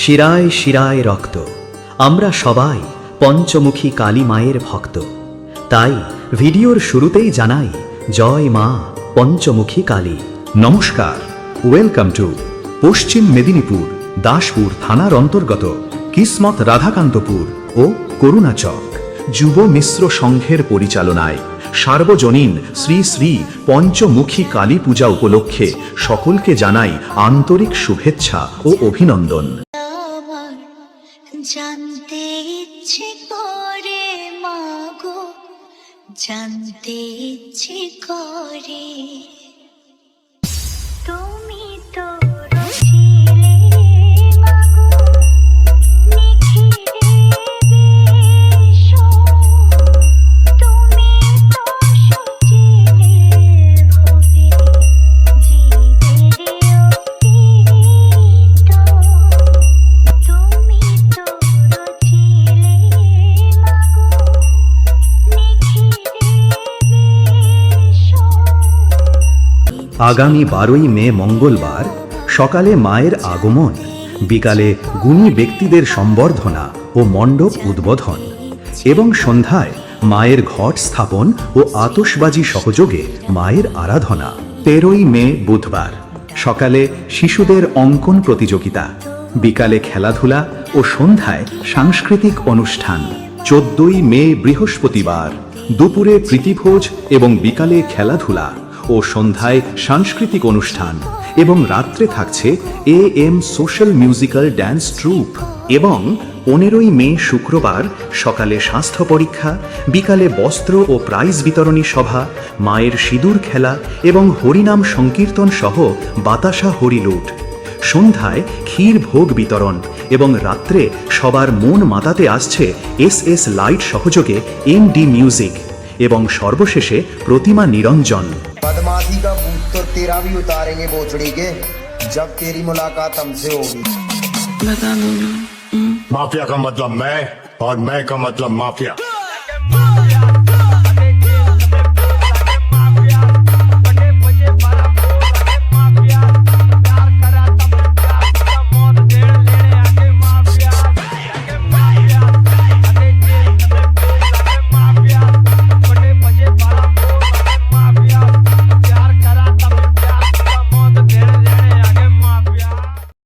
শিরায় শিরায় রক্ত, আমরা সবাই পঞ্চমুখী কালী মায়ের ভক্ত। তাই ভিডিওর শুরুতেই জানাই জয় মা পঞ্চমুখী কালী। নমস্কার, ওয়েলকাম টু পশ্চিম মেদিনীপুর দাসপুর থানার অন্তর্গত কিসমত রাধাকান্তপুর ও করুণাচক যুব মিশ্র সংঘের পরিচালনায় সার্বজনীন শ্রী শ্রী পঞ্চমুখী কালী পূজা উপলক্ষে সকলকে জানাই আন্তরিক শুভেচ্ছা ও অভিনন্দন। জানতে ইচ্ছে করে মাগো, জানতে ইচ্ছে করে তুমি তো রছিলে মাগো নিখিলে বেশ, তুমি তো সজিলে ভবে জীবের অতীত, তুমি তো রছিলে মাগো নিখিলে বেশ। আগামী 12ই মে মঙ্গলবার সকালে মায়ের আগমন, বিকালে গুণী ব্যক্তিদের সম্বর্ধনা ও মণ্ডপ উদ্বোধন এবং সন্ধ্যায় মায়ের ঘট স্থাপন ও আতশবাজি সহযোগে মায়ের আরাধনা। 13ই মে বুধবার সকালে শিশুদের অঙ্কন প্রতিযোগিতা, বিকালে খেলাধুলা ও সন্ধ্যায় সাংস্কৃতিক অনুষ্ঠান। 14ই মে বৃহস্পতিবার দুপুরে প্রীতিভোজ এবং বিকালে খেলাধুলা ও সন্ধ্যায় সাংস্কৃতিক অনুষ্ঠান এবং রাত্রে থাকছে AM social musical dance troop. এবং 15ই মে শুক্রবার সকালে স্বাস্থ্য পরীক্ষা, বিকালে বস্ত্র ও প্রাইজ বিতরণী সভা, মায়ের সিঁদুর খেলা এবং হরিনাম সংকীর্তন সহ বাতাসা হরিলুট। সন্ধ্যায় ক্ষীর ভোগ বিতরণ এবং রাত্রে সবার মন মাতাতে আসছে SS লাইট সহযোগে MD মিউজিক এবং সর্বশেষে প্রতিমা নিরঞ্জন। बदमाशी का भूत तो तेरा भी उतारेंगे बोचड़ी के, जब तेरी मुलाकात हमसे होगी। बता दो ना। माफिया का मतलब मैं और मैं का मतलब माफिया।